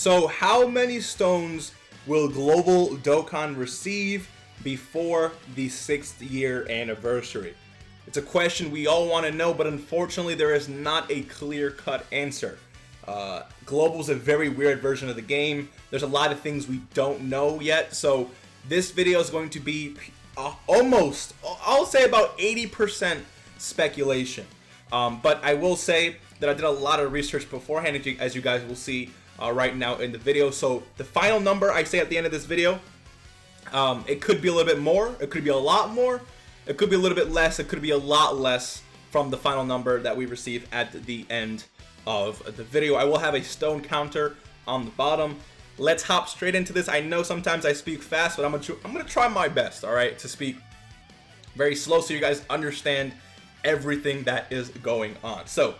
So how many stones will Global Dokkan receive before the 6th year anniversary? It's a question we all want to know, but unfortunately there is not a clear-cut answer. Global's a very weird version of the game. There's a lot of things we don't know yet, so this video is going to be almost, I'll say about 80% speculation. But I will say that I did a lot of research beforehand, as you guys will see right now in the video. So the final number I say at the end of this video, it could be a little bit more, it could be a lot more, it could be a little bit less, it could be a lot less from the final number that we receive at the end of the video. I will have a stone counter on the bottom. Let's hop straight into this. I know sometimes I speak fast, but I'm gonna try my best, all right, to speak very slow so you guys understand everything that is going on. So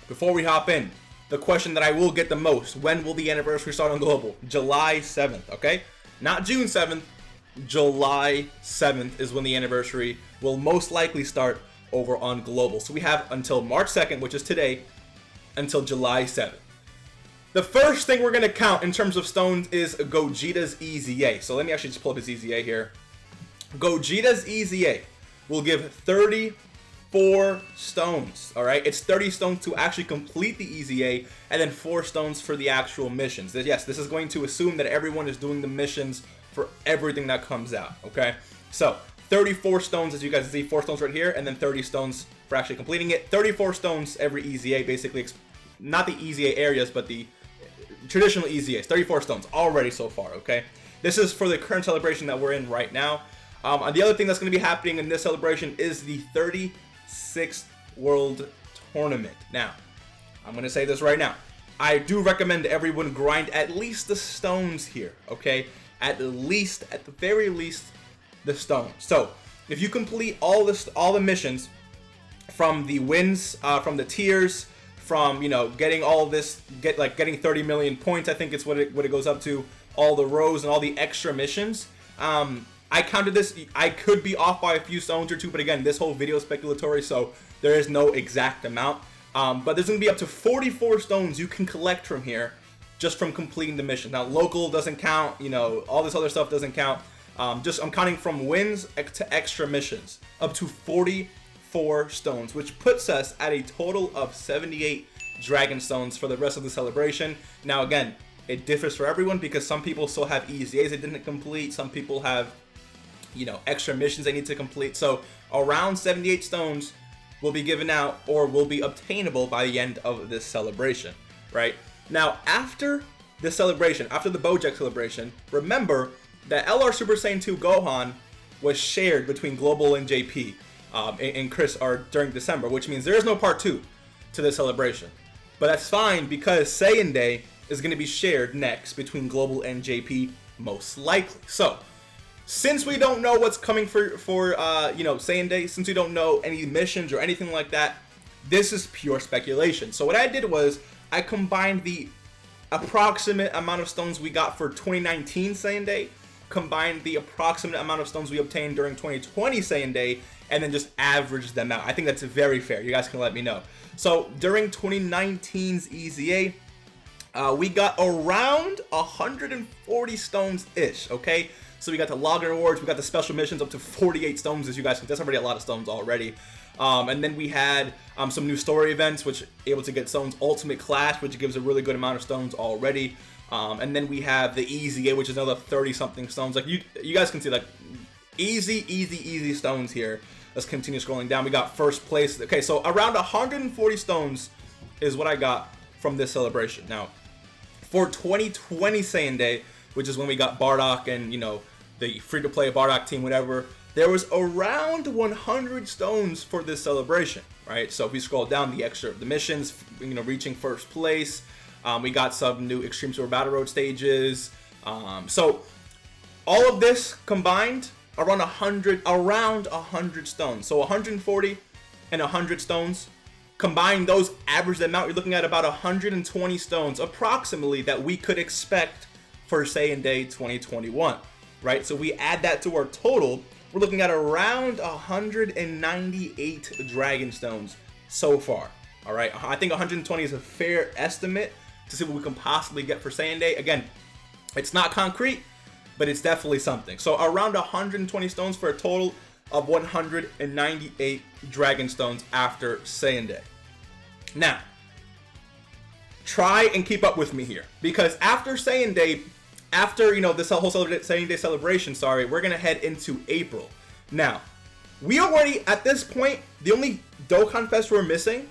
before we hop in, the question that I will get the most: when will the anniversary start on Global? July 7th, okay? Not June 7th, July 7th is when the anniversary will most likely start over on Global. So we have until March 2nd, which is today, until July 7th. The first thing we're going to count in terms of stones is Gogeta's EZA. So let me actually just pull up his EZA here. Gogeta's EZA will give 34 stones, all right? It's 30 stones to actually complete the EZA, and then 4 stones for the actual missions. Yes, this is going to assume that everyone is doing the missions for everything that comes out, okay? So 34 stones, as you guys see, 4 stones right here, and then 30 stones for actually completing it. 34 stones every EZA, basically, not the EZA areas, but the traditional EZAs. 34 stones already so far, okay? This is for the current celebration that we're in right now. And the other thing that's going to be happening in this celebration is the 36th World Tournament. Now, I'm going to say this right now. I do recommend everyone grind at least the stones here, okay? At the very least, the stones. So, if you complete all the missions, from the wins, from the tiers, from, you know, getting all this, getting 30 million points, I think it's what it goes up to, all the rows and all the extra missions. I counted this. I could be off by a few stones or two, but again, this whole video is speculatory, so there is no exact amount. But there's going to be up to 44 stones you can collect from here just from completing the mission. Now, local doesn't count, you know, all this other stuff doesn't count. I'm counting from wins to extra missions, up to 44 stones, which puts us at a total of 78 dragon stones for the rest of the celebration. Now, again, it differs for everyone because some people still have EZAs they didn't complete. Some people have, you know, extra missions they need to complete. So around 78 stones will be given out or will be obtainable by the end of this celebration, right? Now, after this celebration, after the Bojack celebration, remember that LR Super Saiyan 2 Gohan was shared between Global and JP and Chris during December, which means there is no part 2 to this celebration. But that's fine because Saiyan Day is going to be shared next between Global and JP, most likely. So, since we don't know what's coming for you know, Saiyan Day, since we don't know any missions or anything like that, this is pure speculation. So what I did was I combined the approximate amount of stones we got for 2019 Saiyan Day, combined the approximate amount of stones we obtained during 2020 Saiyan Day, and then just averaged them out. I think that's very fair. You guys can let me know. So during 2019's EZA, we got around 140 stones-ish, okay? So we got the login rewards, we got the special missions up to 48 stones, as you guys can. That's already a lot of stones already. And then we had some new story events, which able to get stones. Ultimate Clash, which gives a really good amount of stones already. And then we have the EZA, which is another 30-something stones. Like you guys can see, like easy stones here. Let's continue scrolling down. We got first place. Okay, so around 140 stones is what I got from this celebration. Now, for 2020 Saiyan Day, which is when we got Bardock and, you know, the free-to-play Bardock team, whatever, there was around 100 stones for this celebration, right? So if we scroll down, the missions, you know, reaching first place, we got some new Extreme Super Battle Road stages. So all of this combined, around 100 stones. So 140 and 100 stones. Combine those, average them out, you're looking at about 120 stones approximately that we could expect for Saiyan Day 2021, right? So we add that to our total, we're looking at around 198 dragon stones so far, all right? I think 120 is a fair estimate to see what we can possibly get for Saiyan Day. Again, it's not concrete, but it's definitely something. So around 120 stones for a total of 198 Dragon Stones after Saiyan Day. Now, try and keep up with me here, because after Saiyan Day, after, you know, this whole Saiyan Day celebration, sorry, we're gonna head into April. Now, we already, at this point, the only Dokkan Fest we're missing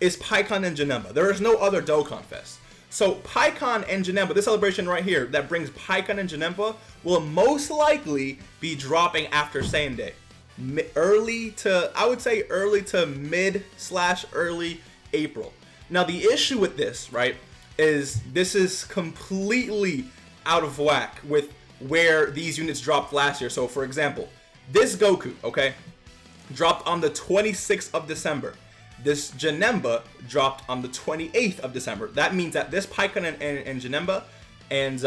is PyCon and Janemba. There is no other Dokkan Fest. So PyCon and Janemba, this celebration right here that brings PyCon and Janemba, will most likely be dropping after Saiyan Day. I would say early to mid/early April. Now the issue with this, right, is this is completely out of whack with where these units dropped last year. So for example, this Goku, okay, dropped on the 26th of December. This Janemba dropped on the 28th of December. That means that this PyCon and Janemba and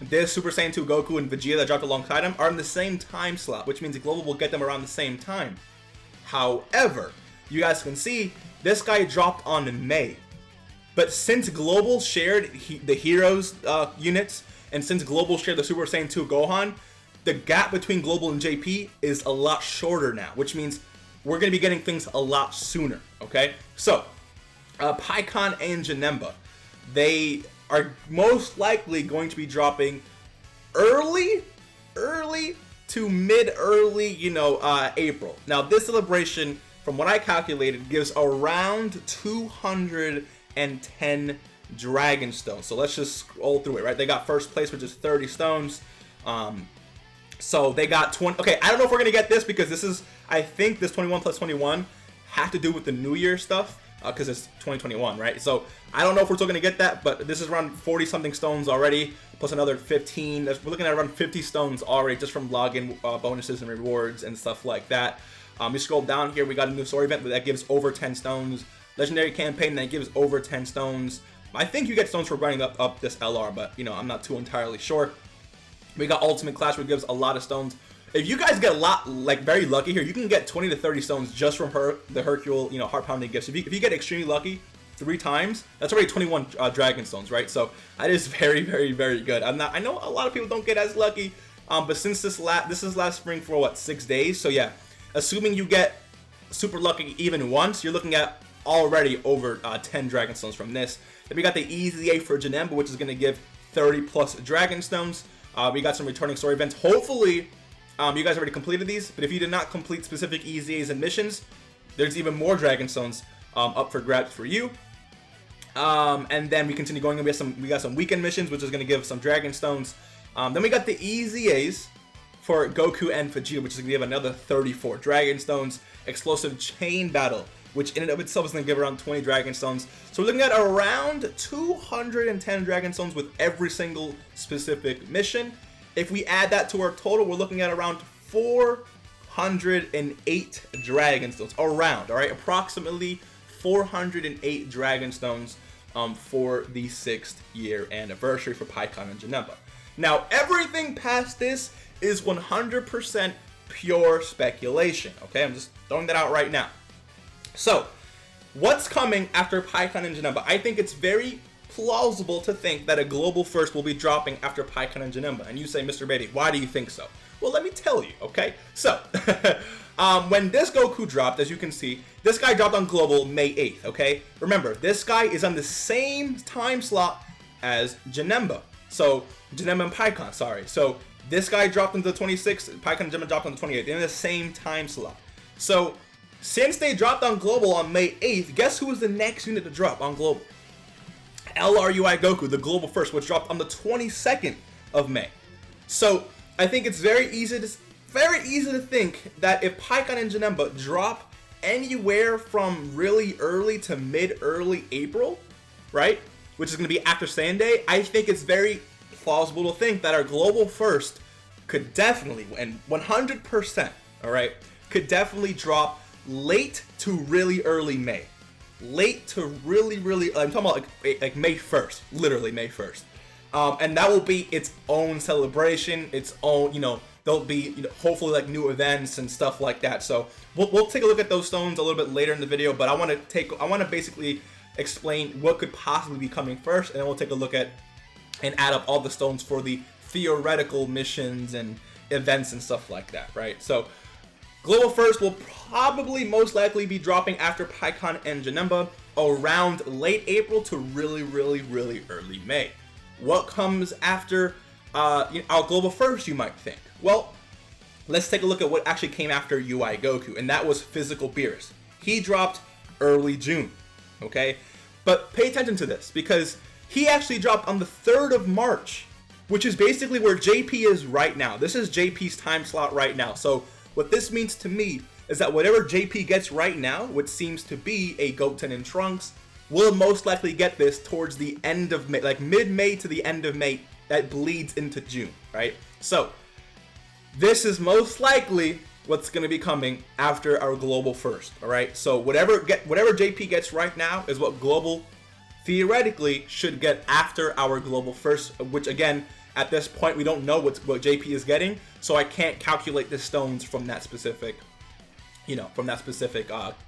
this Super Saiyan 2 Goku and Vegeta that dropped alongside him are in the same time slot, which means the Global will get them around the same time. However, you guys can see this guy dropped on May. But since Global shared the Heroes units, and since Global shared the Super Saiyan 2 Gohan, the gap between Global and JP is a lot shorter now, which means we're going to be getting things a lot sooner, okay? So, PyCon and Janemba, they are most likely going to be dropping early to mid-early, you know, April. Now, this celebration, from what I calculated, gives around 210 Dragon Stones. So let's just scroll through it, right? They got first place, which is 30 stones. So they got 20. Okay, I don't know if we're gonna get this, because this is, I think this 21 plus 21 have to do with the New Year stuff, because it's 2021, right? So I don't know if we're still gonna get that, but this is around 40 something stones already, plus another 15. We're looking at around 50 stones already just from login bonuses and rewards and stuff like that. We scroll down here, we got a new story event that gives over 10 stones. Legendary campaign that gives over 10 stones. I think you get stones for grinding up this LR, but you know, I'm not too entirely sure. We got Ultimate Clash, which gives a lot of stones. If you guys get a lot, like very lucky here, you can get 20 to 30 stones just from the Hercule, you know, heart pounding gifts. If you get extremely lucky 3 times, that's already 21 Dragon Stones, right? So that is very, very, very good. I know a lot of people don't get as lucky, but since this is last spring for what, 6 days? So yeah, assuming you get super lucky even once, you're looking at already over 10 Dragon Stones from this. Then we got the EZA for Janemba, which is going to give 30 plus Dragon Stones. We got some returning story events. Hopefully, you guys already completed these, but if you did not complete specific EZAs and missions, there's even more Dragon Stones up for grabs for you. And then we continue going, and we got some weekend missions, which is going to give some Dragon Stones. Then we got the EZAs for Goku and Vegeta, which is going to give another 34 Dragon Stones. Explosive Chain Battle, which in and of itself is going to give around 20 Dragon Stones. So we're looking at around 210 Dragon Stones with every single specific mission. If we add that to our total, we're looking at around 408 Dragon Stones. Around, all right? Approximately 408 Dragon Stones for the 6th year anniversary for PyCon and Janemba. Now, everything past this is 100% pure speculation, okay? I'm just throwing that out right now. So, what's coming after PyCon and Janemba? I think it's very plausible to think that a global first will be dropping after PyCon and Janemba. And you say, Mr. Beatty, why do you think so? Well, let me tell you, okay? So, when this Goku dropped, as you can see, this guy dropped on global May 8th, okay? Remember, this guy is on the same time slot as Janemba. So, Janemba and PyCon, sorry. So, this guy dropped on the 26th, PyCon and Janemba dropped on the 28th. They're in the same time slot. So, since they dropped on global on May 8th, guess who was the next unit to drop on global? LRUI Goku, the global first, which dropped on the 22nd of May. So I think it's very easy to think that if PyCon and Janemba drop anywhere from really early to mid-early April, right, which is going to be after Saiyan Day, I think it's very plausible to think that our global first could definitely, and 100%, all right, could definitely drop late to really early May. Late to really, I'm talking about like May 1st, literally May 1st. And that will be its own celebration, its own, you know, there'll be, you know, hopefully like new events and stuff like that. So we'll take a look at those stones a little bit later in the video, but I want to basically explain what could possibly be coming first, and then we'll take a look at and add up all the stones for the theoretical missions and events and stuff like that, right? So Global First will probably most likely be dropping after PyCon and Janemba around late April to really early May. What comes after our Global First, you might think? Well, let's take a look at what actually came after UI Goku, and that was Physical Beerus. He dropped early June, okay? But pay attention to this, because he actually dropped on the 3rd of March, which is basically where JP is right now. This is JP's time slot right now. So what this means to me is that whatever JP gets right now, which seems to be a Goten and Trunks, will most likely get this towards the end of May, like mid-May to the end of May, that bleeds into June, right? So this is most likely what's going to be coming after our Global First, all right? So whatever JP gets right now is what Global theoretically should get after our Global First, which again, at this point, we don't know what JP is getting, so I can't calculate the stones from that specific,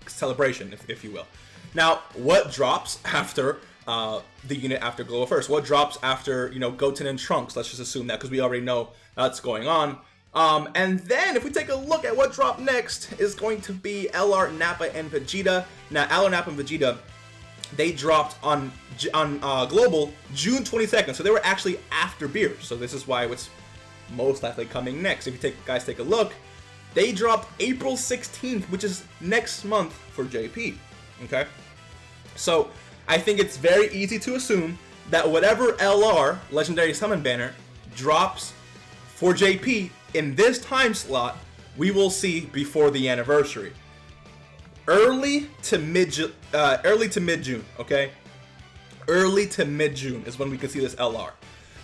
celebration, if you will. Now, what drops after the unit after Global First? What drops after, Goten and Trunks? Let's just assume that, because we already know that's going on. And then, if we take a look at what dropped next, is going to be LR, Napa, and Vegeta. Now, LR, Napa, and Vegeta, they dropped on Global June 22nd, so they were actually after Beerus. So this is why it's most likely coming next. If you guys take a look, they dropped April 16th, which is next month for JP. Okay, so I think it's very easy to assume that whatever LR Legendary Summon Banner drops for JP in this time slot, we will see before the anniversary. Early to mid June, okay? Early to mid June is when we can see this LR.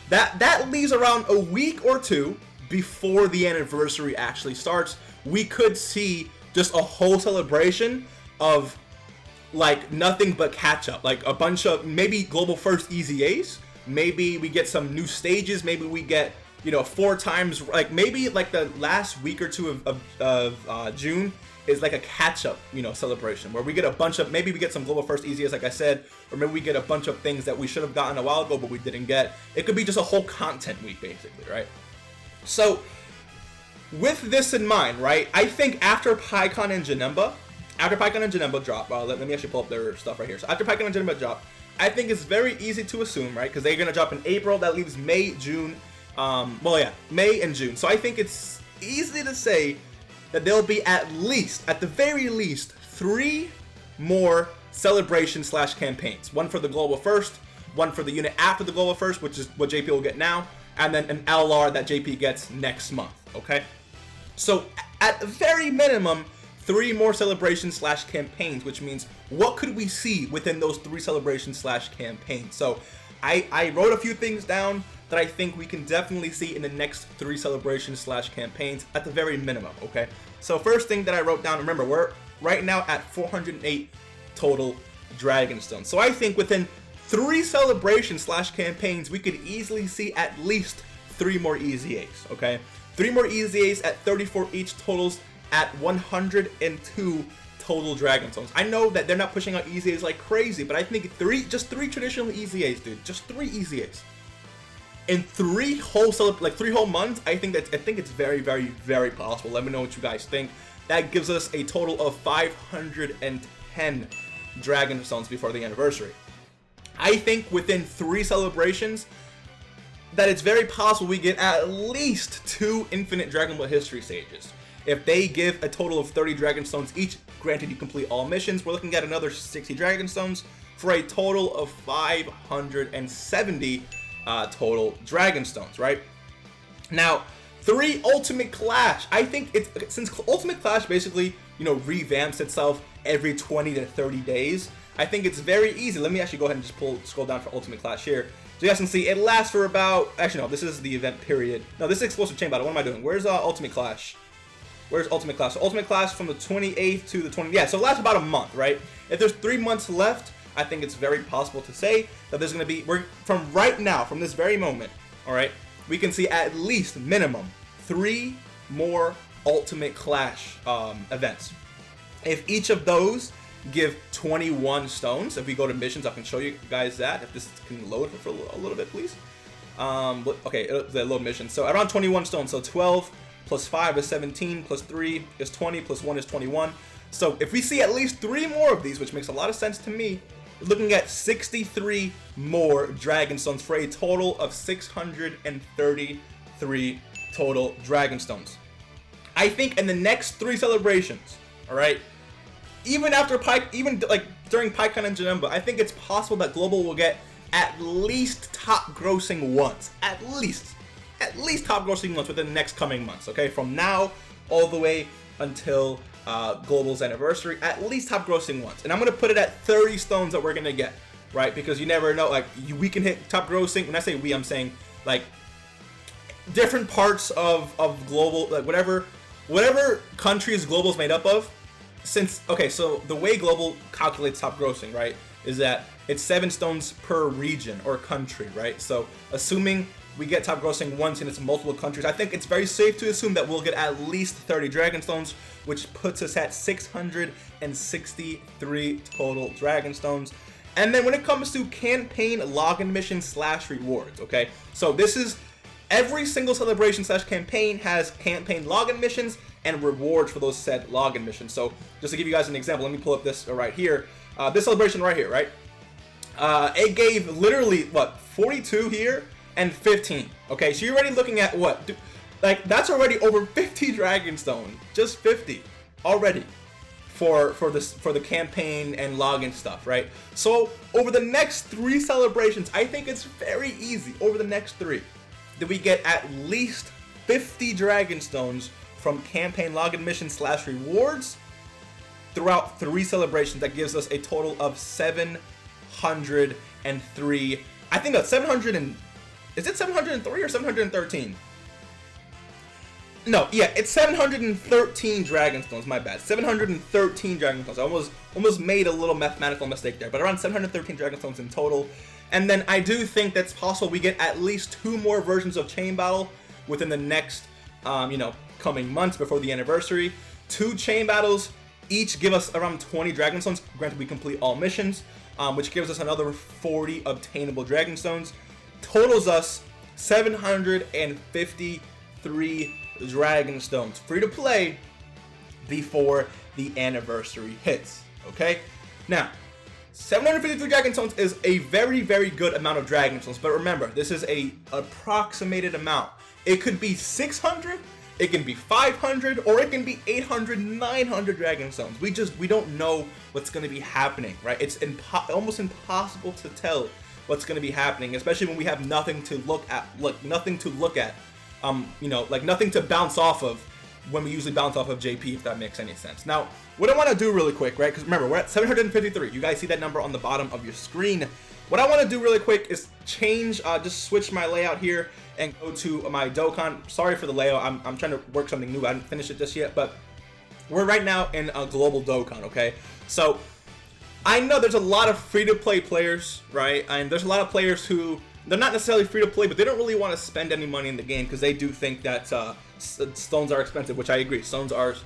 That leaves around a week or two before the anniversary actually starts. We could see just a whole celebration of like nothing but catch up, like a bunch of maybe Global First EZAs. Maybe we get some new stages. Maybe we get 4 times, like maybe like the last week or two of June is like a catch-up, celebration where we get a bunch of, maybe we get some Global First EZAs, like I said, or maybe we get a bunch of things that we should have gotten a while ago, but we didn't get. It could be just a whole content week, basically, right? So, with this in mind, right, I think after PyCon and Janemba drop, let me actually pull up their stuff right here. So after PyCon and Janemba drop, I think it's very easy to assume, right, because they're going to drop in April, that leaves May, June, May and June. So I think it's easy to say that there'll be at the very least, 3 more celebration / campaigns. One for the Global First, one for the unit after the Global First, which is what JP will get now, and then an LR that JP gets next month, okay? So at the very minimum, 3 more celebration / campaigns, which means what could we see within those 3 celebration / campaigns? So I wrote a few things down that I think we can definitely see in the next 3 celebration / campaigns at the very minimum, okay? So first thing that I wrote down, remember, we're right now at 408 total Dragon Stones. So I think within 3 celebration / campaigns, we could easily see at least 3 more EZAs, okay? 3 more EZAs at 34 each, totals at 102 total Dragon Stones. I know that they're not pushing out EZAs like crazy, but I think just 3 traditional EZAs, dude. Just 3 EZAs. In 3 whole months, I think it's very possible. Let me know what you guys think. That gives us a total of 510 Dragon Stones before the anniversary. I think within 3 celebrations, that it's very possible we get at least 2 Infinite Dragon Ball History stages. If they give a total of 30 Dragon Stones each, granted you complete all missions, we're looking at another 60 Dragon Stones for a total of 570 total Dragon Stones, right? Now, 3 Ultimate Clash. I think since Ultimate Clash basically, revamps itself every 20 to 30 days, I think it's very easy. Let me actually go ahead and just scroll down for Ultimate Clash here. So you guys can see it lasts for about, actually no, this is the event period. No, this is Explosive Chain Battle. What am I doing? Where's Ultimate Clash? Where's Ultimate Clash? So Ultimate Clash from the 28th to the 20th. Yeah, so it lasts about a month, right? If there's 3 months left, I think it's very possible to say that there's going to be, from right now, from this very moment, all right, we can see at least minimum 3 more Ultimate Clash events. If each of those give 21 stones. If we go to missions, I can show you guys that. If this can load for a little bit, please. Okay, the load mission. So around 21 stones. So 12 plus 5 is 17, plus 3 is 20, plus 1 is 21. So if we see at least 3 more of these, which makes a lot of sense to me, we're looking at 63 more dragon stones for a total of 633 total dragon stones. I think in the next 3 celebrations, all right, even after like during PyCon and Janemba, I think it's possible that Global will get at least top grossing once, at least top grossing once within the next coming months. Okay, from now all the way until Global's anniversary, at least top grossing once. And I'm gonna put it at 30 stones that we're gonna get, right? Because you never know, like we can hit top grossing. When I say we, I'm saying like different parts of Global, like whatever countries Global's made up of. Since, okay, so the way Global calculates top grossing, right, is that it's 7 stones per region or country, right? So assuming we get top grossing once and it's multiple countries, I think it's very safe to assume that we'll get at least 30 dragon stones, which puts us at 663 total dragon stones. And then when it comes to campaign login missions / rewards, okay, so this is every single celebration / campaign has campaign login missions and rewards for those said login missions. So just to give you guys an example, let me pull up this right here. This celebration right here, right? It gave literally what, 42 here and 15. Okay, so you're already looking at what? Like that's already over 50 dragon stone, just 50 already for the campaign and login stuff, right? So over the next 3 celebrations, I think it's very easy over the next 3 that we get at least 50 dragon stones from campaign login missions / rewards throughout 3 celebrations. That gives us a total of 703. I think that's 700 and is it 703 or 713? No, yeah, it's 713 dragon stones. My bad. 713 dragon stones. I almost made a little mathematical mistake there, but around 713 dragon stones in total. And then I do think that's possible we get at least 2 more versions of Chain Battle within the next, coming months before the anniversary. 2 Chain Battles each give us around 20 dragon stones. Granted, we complete all missions, which gives us another 40 obtainable dragon stones. Totals us 753 dragon stones free to play before the anniversary hits. Okay, now 753 dragon stones is a very, very good amount of dragon stones, but remember, this is a approximated amount. It could be 600, it can be 500, or it can be 800, 900 dragon stones. We don't know what's going to be happening, right? It's almost impossible to tell what's going to be happening, especially when we have nothing to look at, like nothing to bounce off of when we usually bounce off of JP, if that makes any sense. Now, what I want to do really quick, right? Because remember, we're at 753. You guys see that number on the bottom of your screen. What I want to do really quick is just switch my layout here and go to my Dokkan. Sorry for the layout. I'm trying to work something new. I didn't finish it just yet, but we're right now in a global Dokkan, okay? So I know there's a lot of free-to-play players, right? And there's a lot of players who, they're not necessarily free-to-play, but they don't really want to spend any money in the game because they do think that stones are expensive, which I agree. Stones are,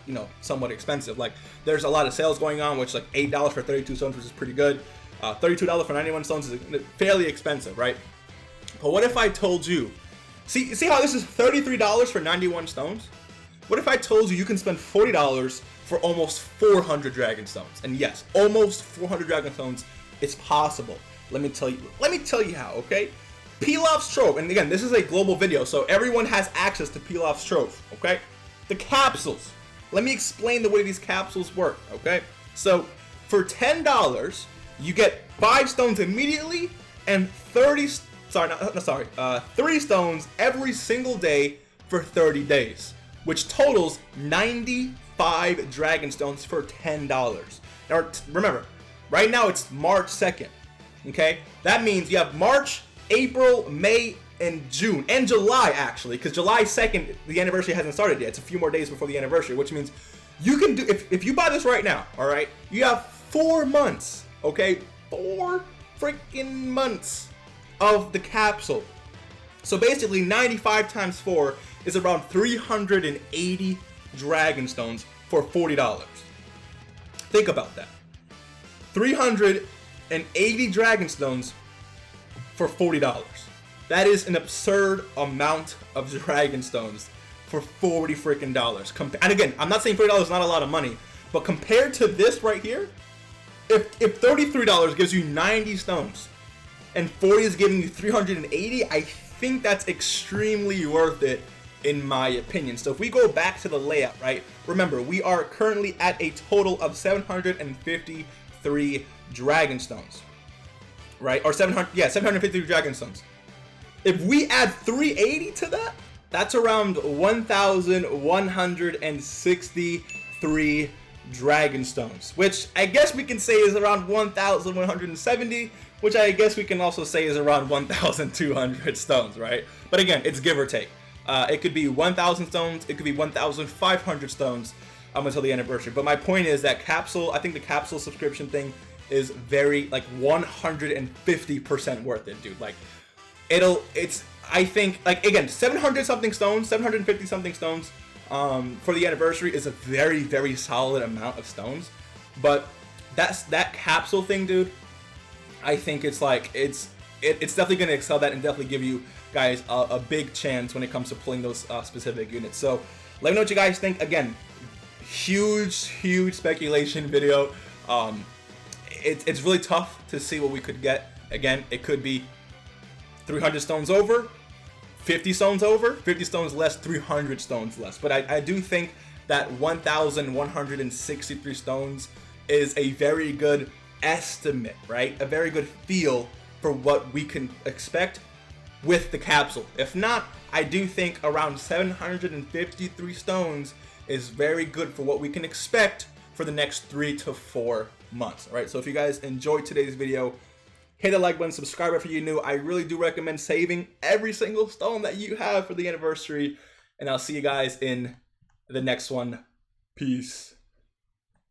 somewhat expensive. Like, there's a lot of sales going on, which like $8 for 32 stones, which is pretty good. $32 for 91 stones is fairly expensive, right? But what if I told you, see how this is $33 for 91 stones? What if I told you can spend $40 for almost 400 dragon stones? And yes, almost 400 dragon stones is possible. Let me tell you how, okay? Pilaf's Trove, and again, this is a global video, so everyone has access to Pilaf's Trove, okay? The capsules. Let me explain the way these capsules work, okay? So, for $10, you get 5 stones immediately, and 3 stones every single day for 30 days, which totals 95 dragon stones for $10. Now, remember, right now it's March 2nd, okay? That means you have March, April, May, and June, and July actually, because July 2nd, the anniversary hasn't started yet. It's a few more days before the anniversary, which means you can do, if you buy this right now, all right, you have 4 months, okay? 4 freaking months of the capsule. So basically 95 times 4 is around 380 dragon stones for $40. Think about that. 380 Dragon Stones for $40. That is an absurd amount of Dragon Stones for $40 freaking dollars. And again, I'm not saying $40 is not a lot of money, but compared to this right here, if $33 gives you 90 stones and 40 is giving you 380, I think that's extremely worth it in my opinion. So if we go back to the layout, right? Remember, we are currently at a total of 753 Dragon Stones, right? Or 753 Dragon Stones. If we add 380 to that, that's around 1,163 Dragon Stones, which I guess we can say is around 1,170, which I guess we can also say is around 1,200 stones, right? But again, it's give or take. It could be 1,000 stones, it could be 1,500 stones until the anniversary. But my point is that capsule, I think the capsule subscription thing is very, like, 150% worth it, dude. Like, I think, like, again, 700 something stones, 750 something stones for the anniversary is a very, very solid amount of stones. But that capsule thing, dude, I think it's like, it's definitely going to excel that and definitely give you guys a big chance when it comes to pulling those specific units. So let me know what you guys think. Again, huge speculation video. It's really tough to see what we could get. Again, it could be 300 stones over, 50 stones over, 50 stones less, 300 stones less. But I do think that 1,163 stones is a very good estimate, right? A very good feel for what we can expect with the capsule. If not, I do think around 753 stones is very good for what we can expect for the next 3 to 4 months. All right, so if you guys enjoyed today's video, hit the like button, subscribe if you're new. I really do recommend saving every single stone that you have for the anniversary, and I'll see you guys in the next one. Peace.